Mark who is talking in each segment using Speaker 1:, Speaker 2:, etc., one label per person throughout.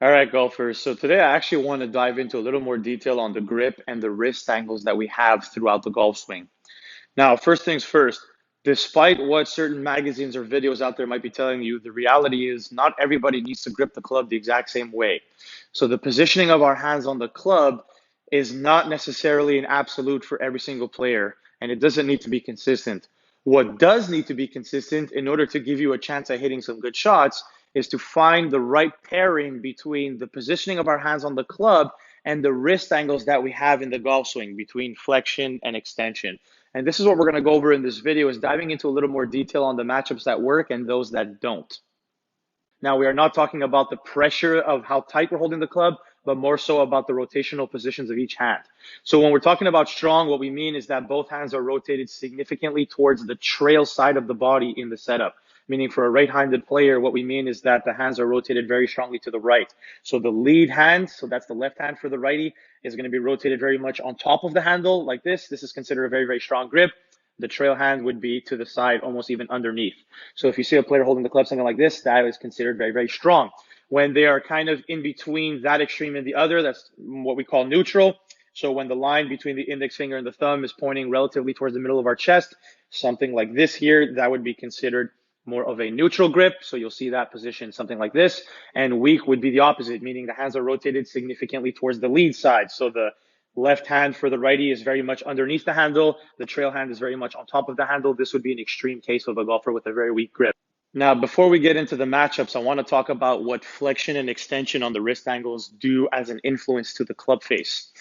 Speaker 1: All right, golfers. So today I actually want to dive into a little more detail on the grip and the wrist angles that we have throughout the golf swing. Now, first things first, despite what certain magazines or videos out there might be telling you, the reality is not everybody needs to grip the club the exact same way. So the positioning of our hands on the club is not necessarily an absolute for every single player, and it doesn't need to be consistent. What does need to be consistent in order to give you a chance at hitting some good shots is to find the right pairing between the positioning of our hands on the club and the wrist angles that we have in the golf swing between flexion and extension. And this is what we're going to go over in this video, is diving into a little more detail on the matchups that work and those that don't. Now, we are not talking about the pressure of how tight we're holding the club, but more so about the rotational positions of each hand. So when we're talking about strong, what we mean is that both hands are rotated significantly towards the trail side of the body in the setup. Meaning for a right-handed player, what we mean is that the hands are rotated very strongly to the right. So the lead hand, so that's the left hand for the righty, is going to be rotated very much on top of the handle like this. This is considered a very, very strong grip. The trail hand would be to the side, almost even underneath. So if you see a player holding the club something like this, that is considered very, very strong. When they are kind of in between that extreme and the other, that's what we call neutral. So when the line between the index finger and the thumb is pointing relatively towards the middle of our chest, something like this here, that would be considered more of a neutral grip. So you'll see that position, something like this. And weak would be the opposite, meaning the hands are rotated significantly towards the lead side. So the left hand for the righty is very much underneath the handle. The trail hand is very much on top of the handle. This would be an extreme case of a golfer with a very weak grip. Now, before we get into the matchups, I want to talk about what flexion and extension on the wrist angles do as an influence to the club face.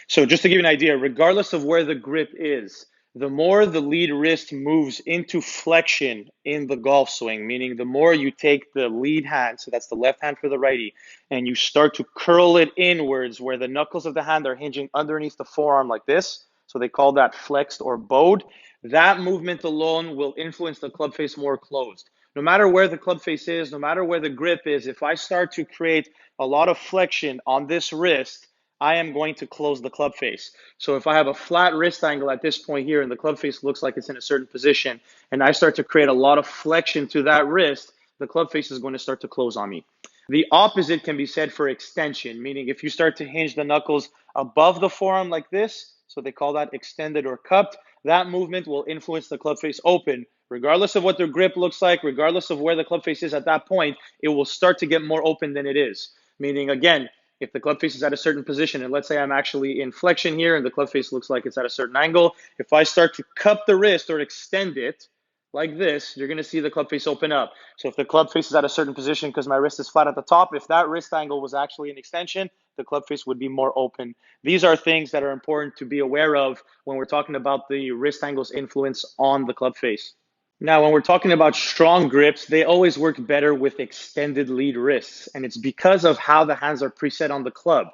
Speaker 1: So just to give you an idea, regardless of where the grip is, the more the lead wrist moves into flexion in the golf swing, meaning the more you take the lead hand, so that's the left hand for the righty, and you start to curl it inwards where the knuckles of the hand are hinging underneath the forearm like this. So they call that flexed or bowed. That movement alone will influence the club face more closed. No matter where the club face is, no matter where the grip is, if I start to create a lot of flexion on this wrist, I am going to close the club face. So if I have a flat wrist angle at this point here and the club face looks like it's in a certain position, and I start to create a lot of flexion to that wrist, the club face is going to start to close on me. The opposite can be said for extension, meaning if you start to hinge the knuckles above the forearm like this, so they call that extended or cupped, that movement will influence the club face open. Regardless of what their grip looks like, regardless of where the club face is at that point, it will start to get more open than it is. Meaning, again, if the club face is at a certain position, and let's say I'm actually in flexion here and the club face looks like it's at a certain angle, if I start to cup the wrist or extend it like this, you're going to see the club face open up. So if the club face is at a certain position because my wrist is flat at the top, if that wrist angle was actually an extension, the club face would be more open. These are things that are important to be aware of when we're talking about the wrist angle's influence on the club face. Now, when we're talking about strong grips, they always work better with extended lead wrists, and it's because of how the hands are preset on the club.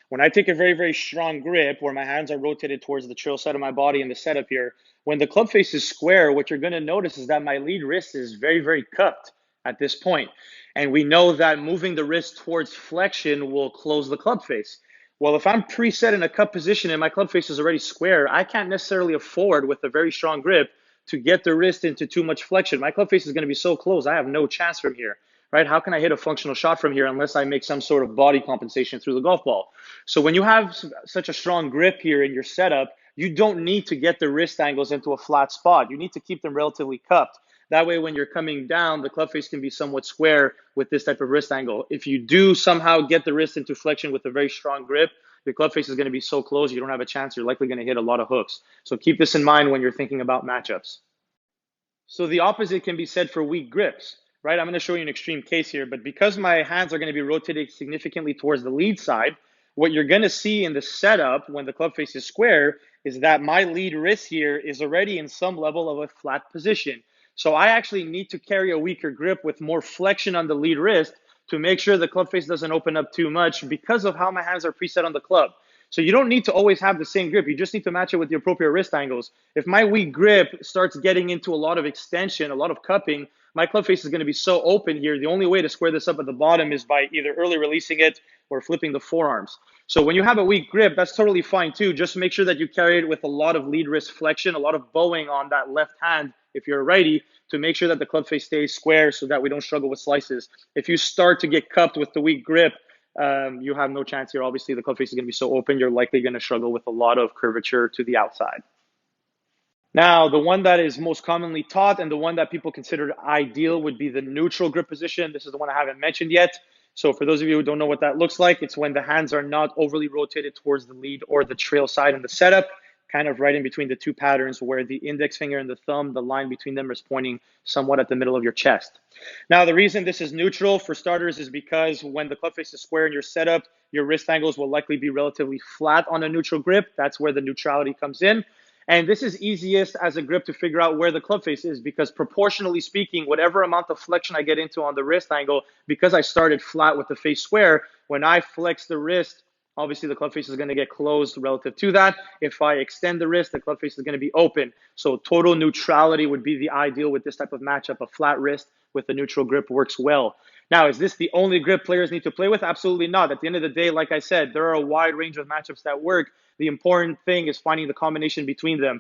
Speaker 1: When I take a very, very strong grip where my hands are rotated towards the trail side of my body in the setup here, when the club face is square, what you're going to notice is that my lead wrist is very, very cupped at this point. And we know that moving the wrist towards flexion will close the club face. Well, if I'm preset in a cup position and my club face is already square, I can't necessarily afford with a very strong grip to get the wrist into too much flexion. My club face is going to be so close, I have no chance from here, right? How can I hit a functional shot from here unless I make some sort of body compensation through the golf ball? So when you have such a strong grip here in your setup, you don't need to get the wrist angles into a flat spot. You need to keep them relatively cupped. That way, when you're coming down, the club face can be somewhat square with this type of wrist angle. If you do somehow get the wrist into flexion with a very strong grip, your club face is going to be so close, you don't have a chance. You're likely going to hit a lot of hooks. So keep this in mind when you're thinking about matchups. So the opposite can be said for weak grips, right? I'm going to show you an extreme case here, but because my hands are going to be rotated significantly towards the lead side, what you're going to see in the setup when the club face is square is that my lead wrist here is already in some level of a flat position. So I actually need to carry a weaker grip with more flexion on the lead wrist to make sure the club face doesn't open up too much because of how my hands are preset on the club. So you don't need to always have the same grip. You just need to match it with the appropriate wrist angles. If my weak grip starts getting into a lot of extension, a lot of cupping, my club face is going to be so open here. The only way to square this up at the bottom is by either early releasing it or flipping the forearms. So when you have a weak grip, that's totally fine too. Just make sure that you carry it with a lot of lead wrist flexion, a lot of bowing on that left hand if you're a righty, to make sure that the club face stays square so that we don't struggle with slices. If you start to get cupped with the weak grip, you have no chance here. Obviously, the club face is going to be so open, you're likely going to struggle with a lot of curvature to the outside. Now, the one that is most commonly taught and the one that people consider ideal would be the neutral grip position. This is the one I haven't mentioned yet. So for those of you who don't know what that looks like, it's when the hands are not overly rotated towards the lead or the trail side in the setup, kind of right in between the two patterns where the index finger and the thumb, the line between them is pointing somewhat at the middle of your chest. Now, the reason this is neutral for starters is because when the club face is square in your setup, your wrist angles will likely be relatively flat on a neutral grip. That's where the neutrality comes in. And this is easiest as a grip to figure out where the club face is because proportionally speaking, whatever amount of flexion I get into on the wrist angle, because I started flat with the face square, when I flex the wrist, obviously the club face is going to get closed relative to that. If I extend the wrist, the club face is going to be open. So total neutrality would be the ideal with this type of matchup. A flat wrist with a neutral grip works well. Now, is this the only grip players need to play with? Absolutely not. At the end of the day, like I said, there are a wide range of matchups that work. The important thing is finding the combination between them.